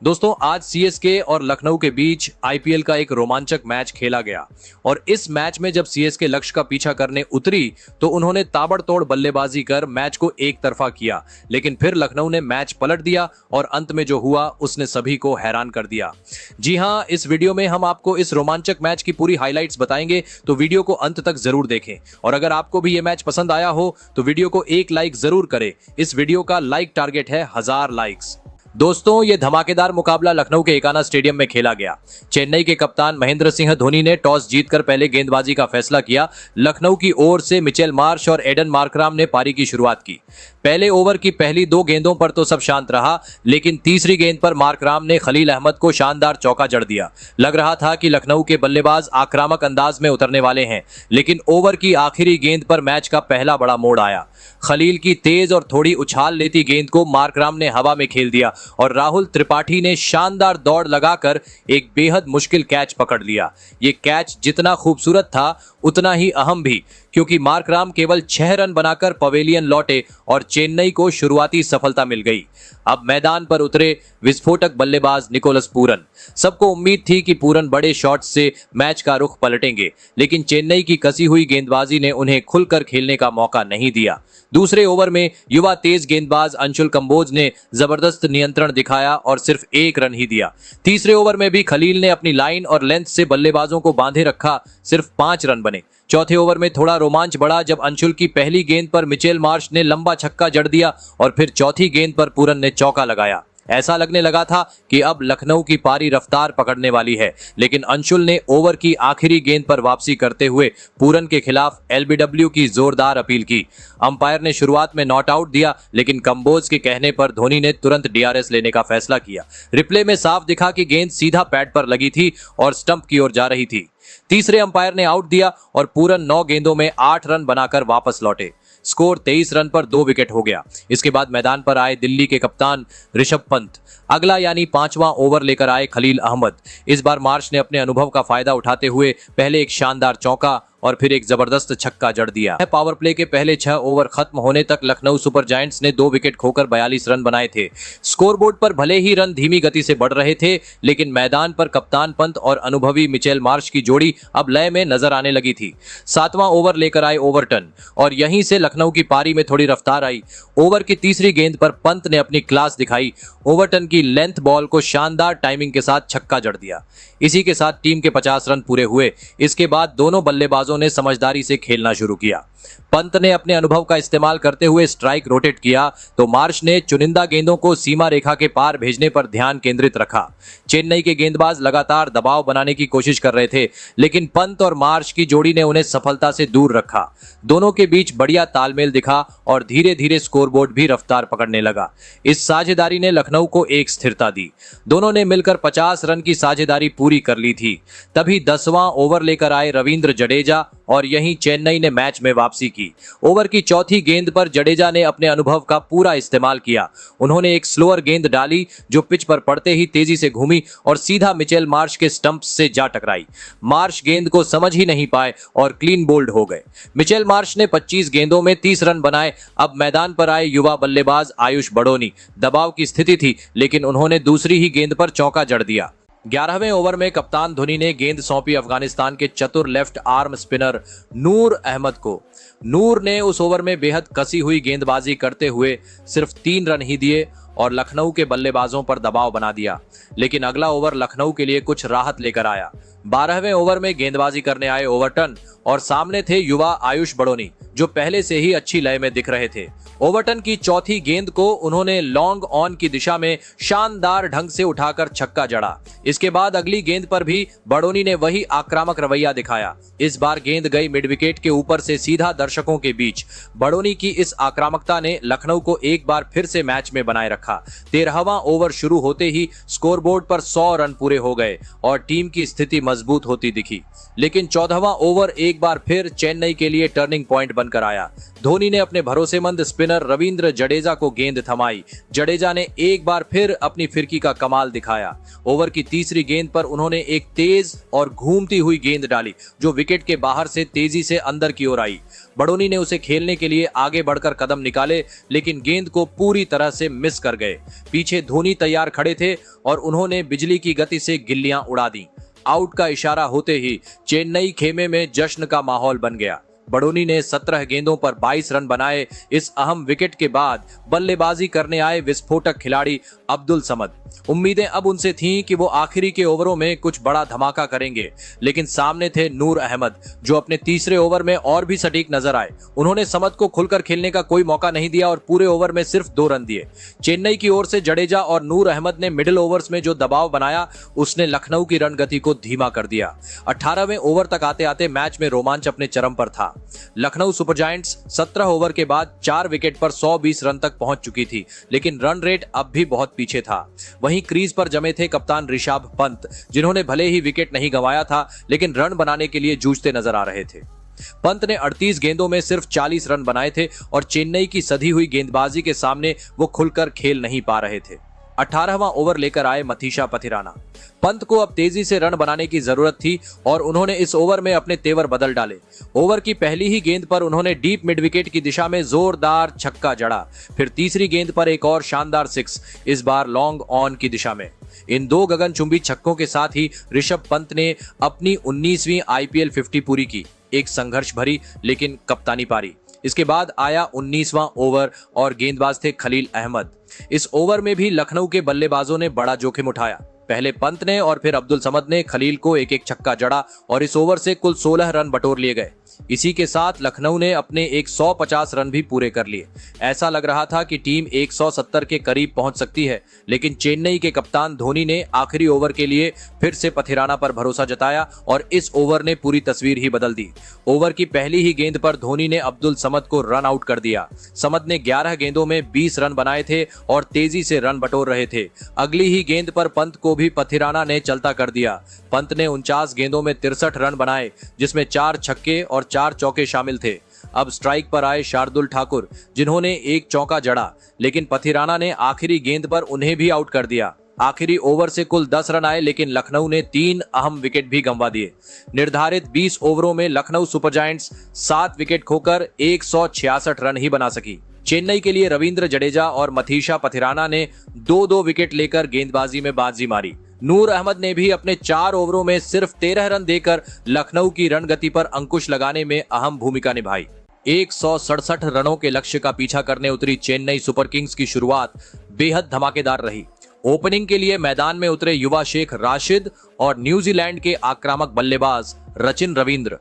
दोस्तों आज सीएसके और लखनऊ के बीच आईपीएल का एक रोमांचक मैच खेला गया और इस मैच में जब सीएसके लक्ष्य का पीछा करने उतरी तो उन्होंने ताबड़तोड़ बल्लेबाजी कर मैच को एक तरफा किया, लेकिन फिर लखनऊ ने मैच पलट दिया और अंत में जो हुआ उसने सभी को हैरान कर दिया। जी हां, इस वीडियो में हम आपको इस रोमांचक मैच की पूरी हाइलाइट्स बताएंगे, तो वीडियो को अंत तक जरूर देखें। और अगर आपको भी ये मैच पसंद आया हो तो वीडियो को एक लाइक जरूर करें। इस वीडियो का लाइक टारगेट है 1000 लाइक्स। दोस्तों ये धमाकेदार मुकाबला लखनऊ के एकाना स्टेडियम में खेला गया। चेन्नई के कप्तान महेंद्र सिंह धोनी ने टॉस जीतकर पहले गेंदबाजी का फैसला किया। लखनऊ की ओर से मिचेल मार्श और एडन मार्कराम ने पारी की शुरुआत की। पहले ओवर की पहली 2 गेंदों पर तो सब शांत रहा, लेकिन तीसरी गेंद पर मार्कराम ने खलील अहमद को शानदार चौका जड़ दिया। लग रहा था कि लखनऊ के बल्लेबाज आक्रामक अंदाज में उतरने वाले हैं, लेकिन ओवर की आखिरी गेंद पर मैच का पहला बड़ा मोड़ आया। खलील की तेज और थोड़ी उछाल लेती गेंद को मार्कराम ने हवा में खेल दिया और राहुल त्रिपाठी ने शानदार दौड़ लगाकर एक बेहद मुश्किल कैच पकड़ लिया। ये कैच जितना खूबसूरत था उतना ही अहम भी, क्योंकि मार्कराम केवल 6 रन बनाकर पवेलियन लौटे और चेन्नई को शुरुआती सफलता मिल गई। अब मैदान पर उतरे विस्फोटक बल्लेबाज निकोलस पूरन। सबको उम्मीद थी कि पूरन बड़े शॉट्स से मैच का रुख पलटेंगे, लेकिन चेन्नई की कसी हुई गेंदबाजी ने उन्हें खुलकर खेलने का मौका नहीं दिया। दूसरे ओवर में युवा तेज गेंदबाज अंशुल कंबोज ने जबरदस्त नियंत्रण दिखाया और सिर्फ 1 रन ही दिया। तीसरे ओवर में भी खलील ने अपनी लाइन और लेंथ से बल्लेबाजों को बांधे रखा, सिर्फ 5 रन बने। चौथे ओवर में थोड़ा रोमांच बढ़ा जब अंशुल की पहली गेंद पर मिचेल मार्श ने लंबा छक्का जड़ दिया और फिर चौथी गेंद पर पूरन ने चौका लगाया। ऐसा लगने लगा था कि अब लखनऊ की पारी रफ्तार पकड़ने वाली है, लेकिन अंशुल ने ओवर की आखिरी गेंद पर वापसी करते हुए पूरन के खिलाफ एलबीडब्ल्यू की जोरदार अपील की। अंपायर ने शुरुआत में नॉट आउट दिया, लेकिन कंबोज के कहने पर धोनी ने तुरंत डीआरएस लेने का फैसला किया। रिप्ले में साफ दिखा कि गेंद सीधा पैड पर लगी थी और स्टंप की ओर जा रही थी। तीसरे अंपायर ने आउट दिया और पूरन 9 गेंदों में 8 रन बनाकर वापस लौटे। स्कोर 23 रन पर 2 विकेट हो गया। इसके बाद मैदान पर आए दिल्ली के कप्तान ऋषभ पंत। अगला यानी 5वां ओवर लेकर आए खलील अहमद। इस बार मार्श ने अपने अनुभव का फायदा उठाते हुए पहले एक शानदार चौका और फिर एक जबरदस्त छक्का जड़ दिया। पावर प्ले के पहले 6 ओवर खत्म होने तक लखनऊ सुपर जायंट्स ने 2 विकेट खोकर 42 रन बनाए थे। स्कोरबोर्ड पर भले ही रन धीमी गति से बढ़ रहे थे, लेकिन मैदान पर कप्तान पंत और अनुभवी मिचेल मार्श की जोड़ी अब लय में नजर आने लगी थी। 7वां ओवर लेकर आए ओवरटन और यहीं से लखनऊ की पारी में थोड़ी रफ्तार आई। ओवर की तीसरी गेंद पर पंत ने अपनी क्लास दिखाई। ओवरटन की लेंथ बॉल को शानदार टाइमिंग के साथ छक्का जड़ दिया। इसी के साथ टीम के 50 रन पूरे हुए। इसके बाद दोनों बल्लेबाजों ने समझदारी से खेलना शुरू किया। पंत ने अपने अनुभव का इस्तेमाल करते हुए स्ट्राइक रोटेट किया तो मार्श ने चुनिंदा गेंदों को सीमा रेखा के पार भेजने पर ध्यान केंद्रित रखा। चेन्नई के गेंदबाज लगातार दबाव बनाने की कोशिश कर रहे थे, लेकिन पंत और मार्श की जोड़ी ने उन्हें सफलता से दूर रखा। दोनों के बीच बढ़िया तालमेल दिखा और धीरे धीरे स्कोरबोर्ड भी रफ्तार पकड़ने लगा। इस साझेदारी ने लखनऊ को एक स्थिरता दी। दोनों ने मिलकर 50 रन की साझेदारी पूरी कर ली थी। तभी 10वां ओवर लेकर आए रविंद्र जडेजा और यहीं चेन्नई ने मैच में वापसी की। ओवर की चौथी गेंद पर जडेजा ने अपने अनुभव का पूरा इस्तेमाल किया। उन्होंने एक स्लोअर गेंद डाली जो पिच पर पड़ते ही तेजी से घूमी और सीधा मिचेल मार्श के स्टंप से जा टकराई। मार्श गेंद को समझ ही नहीं पाए और क्लीन बोल्ड हो गए। मिचेल मार्श ने 25 गेंदों में 30 रन बनाए। अब मैदान पर आए युवा बल्लेबाज आयुष बड़ोनी। दबाव की स्थिति थी, लेकिन उन्होंने दूसरी ही गेंद पर चौका जड़ दिया। 11वें ओवर में कप्तान धोनी ने गेंद सौंपी अफगानिस्तान के चतुर लेफ्ट आर्म स्पिनर नूर अहमद को। नूर ने उस ओवर में बेहद कसी हुई गेंदबाजी करते हुए सिर्फ 3 रन ही दिए और लखनऊ के बल्लेबाजों पर दबाव बना दिया। लेकिन अगला ओवर लखनऊ के लिए कुछ राहत लेकर आया। 12वें ओवर में गेंदबाजी करने आए ओवरटन और सामने थे युवा आयुष बड़ोनी, जो पहले से ही अच्छी लय में दिख रहे थे। ओवरटन की चौथी गेंद को उन्होंने लॉन्ग ऑन की दिशा में शानदार ढंग से उठाकर छक्का जड़ा। इसके बाद अगली गेंद पर भी बड़ोनी ने वही आक्रामक रवैया दिखाया। इस बार गेंद गई मिड विकेट के ऊपर से सीधा दर्शकों के बीच। बड़ोनी की इस आक्रामकता ने लखनऊ को एक बार फिर से मैच में बनाए रखा। 13वां ओवर शुरू होते ही स्कोरबोर्ड पर 100 रन पूरे हो गए और टीम की स्थिति मजबूत होती दिखी। लेकिन 14वां ओवर एक बार फिर चेन्नई के लिए टर्निंग पॉइंट बनकर आया। धोनी ने अपने भरोसेमंद स्पिनर रविंद्र जडेजा को गेंद थमाई। जडेजा ने एक बार फिर अपनी फिरकी का कमाल दिखाया। ओवर की तीसरी गेंद पर उन्होंने एक तेज और घूमती हुई गेंद डाली जो विकेट के बाहर से तेजी से अंदर की ओर आई। बड़ोनी ने उसे खेलने के लिए आगे बढ़कर कदम निकाले, लेकिन गेंद को पूरी तरह से मिस कर गए। पीछे धोनी तैयार खड़े थे और उन्होंने बिजली की गति से गिल्लियां उड़ा दी। आउट का इशारा होते ही चेन्नई खेमे में जश्न का माहौल बन गया। बड़ोनी ने 17 गेंदों पर 22 रन बनाए। इस अहम विकेट के बाद बल्लेबाजी करने आए विस्फोटक खिलाड़ी अब्दुल समद। उम्मीदें अब उनसे थीं कि वो आखिरी के ओवरों में कुछ बड़ा धमाका करेंगे, लेकिन सामने थे नूर अहमद जो अपने तीसरे ओवर में और भी सटीक नजर आए। उन्होंने समद को खुलकर खेलने का कोई मौका नहीं दिया और पूरे ओवर में सिर्फ 2 रन दिए। चेन्नई की ओर से जडेजा और नूर अहमद ने मिडिल ओवर्स में जो दबाव बनाया उसने लखनऊ की रन गति को धीमा कर दिया। 18वें ओवर तक आते आते मैच में रोमांच अपने चरम पर था। लखनऊ सुपर जायंट्स 17 ओवर के बाद 4 विकेट पर 120 रन तक पहुंच चुकी थी, लेकिन रन रेट अब भी बहुत पीछे था। वहीं क्रीज पर जमे थे कप्तान ऋषभ पंत, जिन्होंने भले ही विकेट नहीं गंवाया था लेकिन रन बनाने के लिए जूझते नजर आ रहे थे। पंत ने 38 गेंदों में सिर्फ 40 रन बनाए थे और चेन्नई की सधी हुई गेंदबाजी के सामने वो खुलकर खेल नहीं पा रहे थे। 18वां ओवर लेकर आए मथीशा पथिराना। पंत को अब तेजी से रन बनाने की जरूरत थी और उन्होंने इस ओवर में अपने तेवर बदल डाले। ओवर की पहली ही गेंद पर उन्होंने डीप मिड विकेट की दिशा में जोरदार छक्का जड़ा। फिर तीसरी गेंद पर एक और शानदार 6, इस बार लॉन्ग ऑन की दिशा में। इन 2 गगनचुंबी छक्कों के साथ ही ऋषभ पंत ने अपनी 19वीं IPL 50 पूरी की। एक संघर्ष भरी लेकिन कप्तानी पारी। इसके बाद आया 19वां ओवर और गेंदबाज थे खलील अहमद। इस ओवर में भी लखनऊ के बल्लेबाजों ने बड़ा जोखिम उठाया। पहले पंत ने और फिर अब्दुल समद ने खलील को एक एक छक्का जड़ा और इस ओवर से कुल 16 रन बटोर लिए गए। इसी के साथ लखनऊ ने अपने 150 रन भी पूरे कर लिए। ऐसा लग रहा था कि टीम 170 के करीब पहुंच सकती है, लेकिन चेन्नई के कप्तान धोनी ने आखिरी ओवर के लिए फिर से पथिराना पर भरोसा जताया और इस ओवर ने पूरी तस्वीर ही बदल दी। ओवर की पहली ही गेंद पर धोनी ने अब्दुल समद को रन आउट कर दिया। समद ने 11 गेंदों में 20 रन बनाए थे और तेजी से रन बटोर रहे थे। अगली ही गेंद पर पंत को भी पथिराना ने चलता कर दिया। पंत ने 49 गेंदों में 63 रन बनाए, जिसमें 4 छक्के और 4 चौके शामिल थे। अब स्ट्राइक पर आए शार्दुल ठाकुर, जिन्होंने एक चौका जड़ा, लेकिन पथिराना ने आखिरी गेंद पर उन्हें भी आउट कर दिया। आखिरी ओवर से कुल 10 रन आए, लेकिन लखनऊ ने 3 अहम विकेट भी गंवा दिए। निर्धारित 20 ओवरों में लखनऊ सुपर जायंट्स 7 विकेट खोकर 166 रन ही बना सकी। चेन्नई के लिए रविंद्र जडेजा और मथीशा पथिराना ने 2-2 विकेट लेकर गेंदबाजी में बाजी मारी। नूर अहमद ने भी अपने 4 ओवरों में सिर्फ 13 रन देकर लखनऊ की रन गति पर अंकुश लगाने में अहम भूमिका निभाई। 167 रनों के लक्ष्य का पीछा करने उतरी चेन्नई सुपर किंग्स की शुरुआत बेहद धमाकेदार रही। ओपनिंग के लिए मैदान में उतरे युवा शेख राशिद और न्यूजीलैंड के आक्रामक बल्लेबाज रचिन रविंद्र।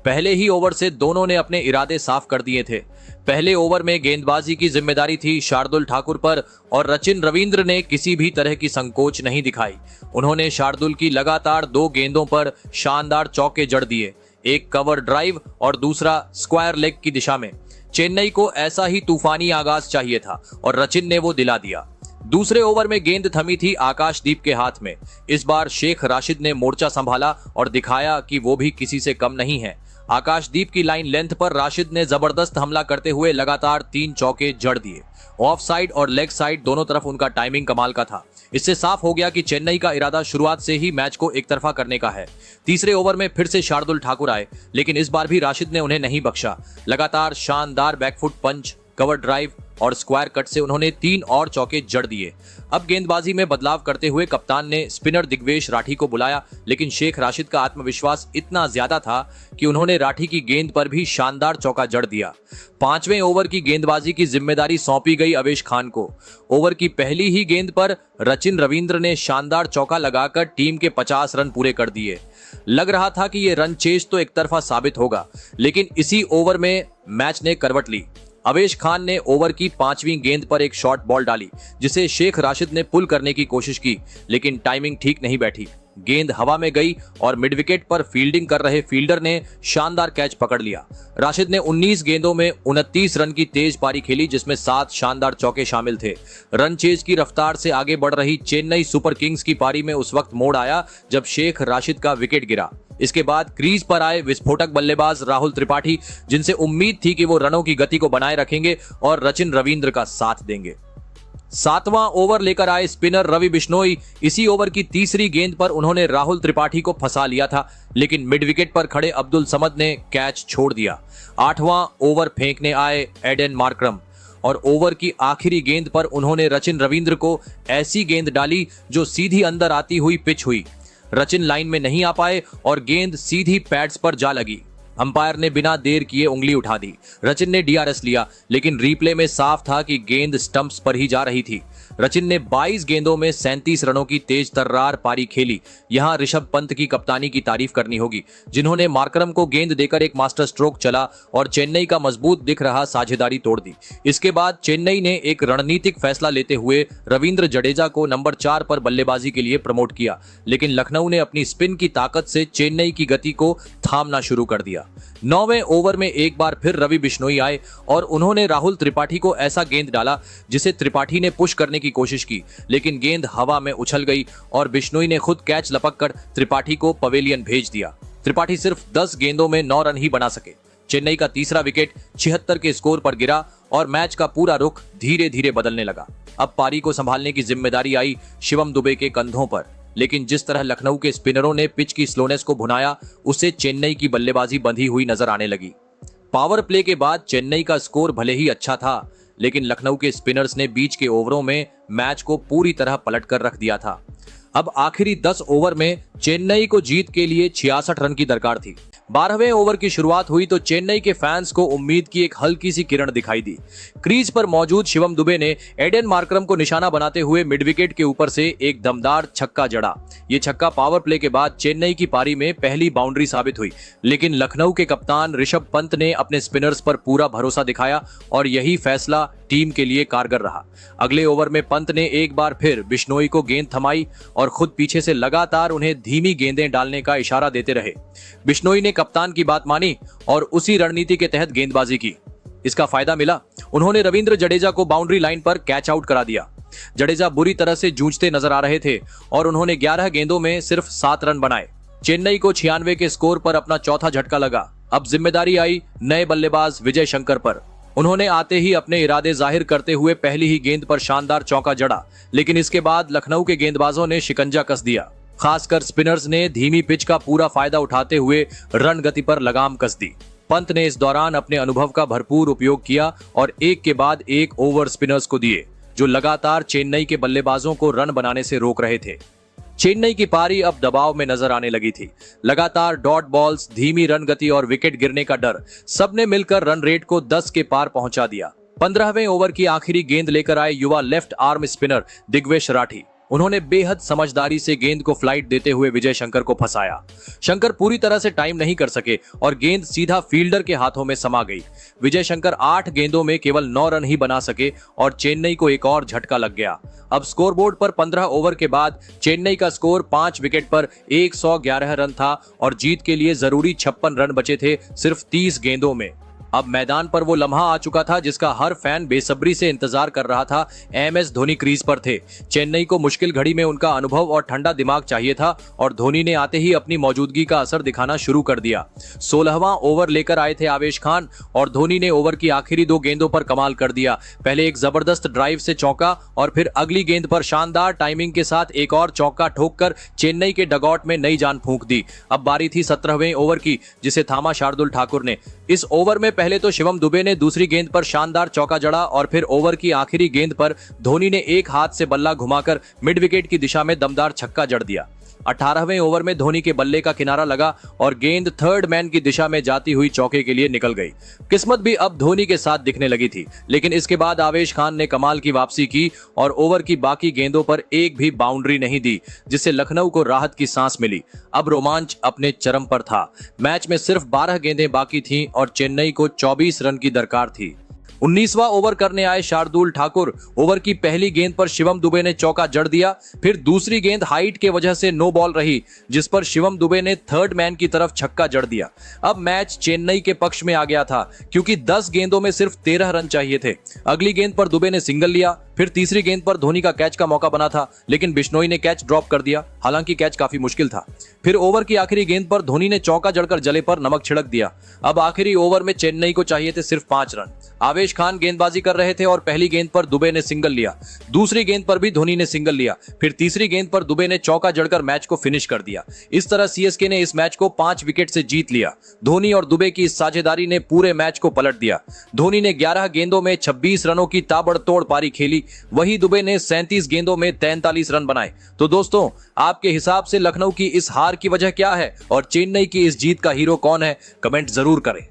पहले ही ओवर से दोनों ने अपने इरादे साफ कर दिए थे। पहले ओवर में गेंदबाजी की जिम्मेदारी थी शार्दुल ठाकुर पर और रचिन रविंद्र ने किसी भी तरह की संकोच नहीं दिखाई। उन्होंने शार्दुल की लगातार 2 गेंदों पर शानदार चौके जड़ दिए, एक कवर ड्राइव और दूसरा स्क्वायर लेग की दिशा में। चेन्नई को ऐसा ही तूफानी आगाज चाहिए था और रचिन ने वो दिला दिया। दूसरे ओवर में गेंद थमी थी आकाशदीप के हाथ में। इस बार शेख राशिद ने मोर्चा संभाला और दिखाया कि वो भी किसी से कम नहीं है। आकाशदीप की लाइन लेंथ पर राशिद ने जबरदस्त हमला करते हुए लगातार 3 चौके जड़ दिए। ऑफ साइड और लेग साइड दोनों तरफ उनका टाइमिंग कमाल का था। इससे साफ हो गया कि चेन्नई का इरादा शुरुआत से ही मैच को एक तरफा करने का है। तीसरे ओवर में फिर से शार्दुल ठाकुर आए, लेकिन इस बार भी राशिद ने उन्हें नहीं बख्शा। लगातार शानदार बैकफुट पंच, कवर ड्राइव और स्क्वायर कट से उन्होंने 3 और चौके जड़ दिए। अब गेंदबाजी में बदलाव करते हुए कप्तान ने स्पिनर दिग्वेश राठी को बुलाया, लेकिन शेख राशिद का आत्मविश्वास इतना ज्यादा था कि उन्होंने राठी की गेंद पर भी शानदार चौका जड़ दिया। 5वें ओवर की गेंदबाजी की जिम्मेदारी सौंपी गई अवेश खान को। ओवर की पहली ही गेंद पर रचिन रविंद्र ने शानदार चौका लगाकर टीम के 50 रन पूरे कर दिए। लग रहा था कि ये रन चेज तो एक तरफा साबित होगा, लेकिन इसी ओवर में मैच ने करवट ली। अवेश खान ने ओवर की 5वीं गेंद पर एक शॉर्ट बॉल डाली जिसे शेख राशिद ने पुल करने की कोशिश की, लेकिन टाइमिंग ठीक नहीं बैठी। गेंद हवा में गई और मिड विकेट पर फील्डिंग कर रहे फील्डर ने शानदार कैच पकड़ लिया। राशिद ने 19 गेंदों में 29 रन की तेज पारी खेली, जिसमें 7 शानदार चौके शामिल थे। रन चेज की रफ्तार से आगे बढ़ रही चेन्नई सुपर किंग्स की पारी में उस वक्त मोड़ आया जब शेख राशिद का विकेट गिरा। इसके बाद क्रीज पर आए विस्फोटक बल्लेबाज राहुल त्रिपाठी, जिनसे उम्मीद थी कि वो रनों की गति को बनाए रखेंगे और रचिन रविंद्र का साथ देंगे। 7वां ओवर लेकर आए स्पिनर रवि बिश्नोई। इसी ओवर की तीसरी गेंद पर उन्होंने राहुल त्रिपाठी को फंसा लिया था, लेकिन मिड विकेट पर खड़े अब्दुल समद ने कैच छोड़ दिया। 8वां ओवर फेंकने आए एडन मार्करम और ओवर की आखिरी गेंद पर उन्होंने रचिन रविंद्र को ऐसी गेंद डाली जो सीधी अंदर आती हुई पिच हुई। रचिन लाइन में नहीं आ पाए और गेंद सीधी पैड्स पर जा लगी। अंपायर ने बिना देर किए उंगली उठा दी। रचिन ने डीआरएस लिया, लेकिन रिप्ले में साफ था कि गेंद स्टंप्स पर ही जा रही थी। रचिन ने 22 गेंदों में 37 रनों की तेज तर्रार पारी खेली। यहां ऋषभ पंत की कप्तानी की तारीफ करनी होगी, जिन्होंने मार्करम को गेंद देकर एक मास्टर स्ट्रोक चला और चेन्नई का मजबूत दिख रहा साझेदारी तोड़ दी। इसके बाद चेन्नई ने एक रणनीतिक फैसला लेते हुए रविंद्र जडेजा को नंबर 4 पर बल्लेबाजी के लिए प्रमोट किया, लेकिन लखनऊ ने अपनी स्पिन की ताकत से चेन्नई की गति को थामना शुरू कर दिया। 9वें ओवर में एक बार फिर रवि बिश्नोई आए और उन्होंने राहुल त्रिपाठी को ऐसा गेंद डाला जिसे त्रिपाठी ने पुश करने की कोशिश की, लेकिन गेंद हवा में उछल गई और बिश्नोई ने खुद कैच लपककर त्रिपाठी को पवेलियन भेज दिया। त्रिपाठी सिर्फ 10 गेंदों में 9 रन ही बना सके। चेन्नई का तीसरा विकेट 76 के स्कोर पर गिरा और मैच का पूरा रुख धीरे धीरे बदलने लगा। अब पारी को संभालने की जिम्मेदारी आई शिवम दुबे के कंधों पर, लेकिन जिस तरह लखनऊ के स्पिनरों ने पिच की स्लोनेस को भुनाया, उससे चेन्नई की बल्लेबाजी बंधी हुई नजर आने लगी। पावर प्ले के बाद चेन्नई का स्कोर भले ही अच्छा था, लेकिन लखनऊ के स्पिनर्स ने बीच के ओवरों में मैच को पूरी तरह पलट कर रख दिया था। अब आखिरी 10 ओवर में चेन्नई को जीत के लिए 66 रन की दरकार थी। 12वें ओवर की शुरुआत हुई तो चेन्नई के फैंस को उम्मीद की एक हल्की सी किरण दिखाई दी। क्रीज पर मौजूद शिवम दुबे ने एडन मार्करम को निशाना बनाते हुए मिड विकेट के ऊपर से एक दमदार छक्का जड़ा। ये छक्का पावर प्ले के बाद चेन्नई की पारी में पहली बाउंड्री साबित हुई, लेकिन लखनऊ के कप्तान ऋषभ पंत ने अपने स्पिनर्स पर पूरा भरोसा दिखाया और यही फैसला टीम के लिए कारगर रहा। अगले ओवर में पंत ने एक बार फिर बिश्नोई को गेंद थमाई और खुद पीछे से लगातार उन्हें धीमी गेंदें डालने का इशारा देते रहे। बिश्नोई ने कप्तान की बात मानी और उसी रणनीति के तहत गेंदबाजी की। इसका फायदा मिला। उन्होंने रविंद्र जडेजा को बाउंड्री लाइन पर कैच आउट करा दिया। जडेजा बुरी तरह से जूझते नजर आ रहे थे और उन्होंने 11 गेंदों में सिर्फ 7 रन बनाए। चेन्नई को 96 के स्कोर पर अपना चौथा झटका लगा। अब जिम्मेदारी आई नए बल्लेबाज विजय शंकर पर। उन्होंने आते ही अपने इरादे जाहिर करते हुए पहली ही गेंद पर शानदार चौका जड़ा, लेकिन इसके बाद लखनऊ के गेंदबाजों ने शिकंजा कस दिया। खासकर स्पिनर्स ने धीमी पिच का पूरा फायदा उठाते हुए रन गति पर लगाम कस दी। पंत ने इस दौरान अपने अनुभव का भरपूर उपयोग किया और एक के बाद एक ओवर स्पिनर्स को दिए, जो लगातार चेन्नई के बल्लेबाजों को रन बनाने से रोक रहे थे। चेन्नई की पारी अब दबाव में नजर आने लगी थी। लगातार डॉट बॉल्स, धीमी रन गति और विकेट गिरने का डर सबने मिलकर रन रेट को 10 के पार पहुंचा दिया। 15वें ओवर की आखिरी गेंद लेकर आए युवा left arm spinner Digvesh Rathi. उन्होंने बेहद समझदारी से गेंद को फ्लाइट देते हुए विजय शंकर को फंसाया। शंकर पूरी तरह से टाइम नहीं कर सके और गेंद सीधा फील्डर के हाथों में समा गई। विजय शंकर 8 गेंदों में केवल 9 रन ही बना सके और चेन्नई को एक और झटका लग गया। अब स्कोरबोर्ड पर 15 ओवर के बाद चेन्नई का स्कोर 5 विकेट पर 111 रन था और जीत के लिए जरूरी 56 रन बचे थे सिर्फ 30 गेंदों में। अब मैदान पर वो लम्हा आ चुका था जिसका हर फैन बेसब्री से इंतजार कर रहा था। एमएस धोनी क्रीज पर थे। चेन्नई को मुश्किल घड़ी में उनका अनुभव और ठंडा दिमाग चाहिए था और धोनी ने आते ही अपनी मौजूदगी का असर दिखाना शुरू कर दिया। 16वां ओवर लेकर आए थे आवेश खान और धोनी ने ओवर की आखिरी 2 गेंदों पर कमाल कर दिया। पहले एक जबरदस्त ड्राइव से चौका और फिर अगली गेंद पर शानदार टाइमिंग के साथ एक और चौका ठोककर चेन्नई के डगआउट में नई जान फूंक दी। अब बारी थी 17वें ओवर की, जिसे थामा शार्दुल ठाकुर ने। इस ओवर में पहले तो शिवम दुबे ने दूसरी गेंद पर शानदार चौका जड़ा और फिर ओवर की आखिरी गेंद पर धोनी ने एक हाथ से बल्ला घुमाकर मिड विकेट की दिशा में दमदार छक्का जड़ दिया। 18वें ओवर में धोनी के बल्ले का किनारा लगा और गेंद थर्ड मैन की दिशा में जाती हुई चौके के लिए निकल गई। किस्मत भी अब धोनी के साथ दिखने लगी थी, लेकिन इसके बाद आवेश खान ने कमाल की वापसी की और ओवर की बाकी गेंदों पर एक भी बाउंड्री नहीं दी, जिससे लखनऊ को राहत की सांस मिली। अब रोमांच अपने चरम पर था। मैच में सिर्फ 12 गेंदें बाकी थीं और चेन्नई को 24 रन की दरकार थी। 19वां ओवर करने आए शार्दुल ठाकुर ओवर की पहली गेंद पर शिवम दुबे ने चौका जड़ दिया। फिर दूसरी गेंद हाइट के वजह से नो बॉल रही, जिस पर शिवम दुबे ने थर्ड मैन की तरफ छक्का जड़ दिया। अब मैच चेन्नई के पक्ष में आ गया था, क्योंकि 10 गेंदों में सिर्फ 13 रन चाहिए थे। अगली गेंद पर दुबे ने सिंगल लिया। फिर तीसरी गेंद पर धोनी का कैच का मौका बना था, लेकिन बिश्नोई ने कैच ड्रॉप कर दिया। हालांकि कैच काफी मुश्किल था। फिर ओवर की आखिरी गेंद पर धोनी ने चौका जड़कर जले पर नमक छिड़क दिया। अब आखिरी ओवर में चेन्नई को चाहिए थे सिर्फ 5 रन। आवेश खान गेंदबाजी कर रहे थे और पहली गेंद पर दुबे ने सिंगल लिया। दूसरी गेंद पर भी धोनी ने सिंगल लिया। फिर तीसरी गेंद पर दुबे ने चौका जड़कर मैच को फिनिश कर दिया। इस तरह सीएसके ने इस मैच को 5 विकेट से जीत लिया। धोनी और दुबे की इस साझेदारी ने पूरे मैच को पलट दिया। धोनी ने 11 गेंदों में 26 रनों की ताबड़तोड़ पारी खेली, वहीं दुबे ने 37 गेंदों में 43 रन बनाए। तो दोस्तों, आपके हिसाब से लखनऊ की इस हार की वजह क्या है और चेन्नई की इस जीत का हीरो कौन है? कमेंट जरूर करें।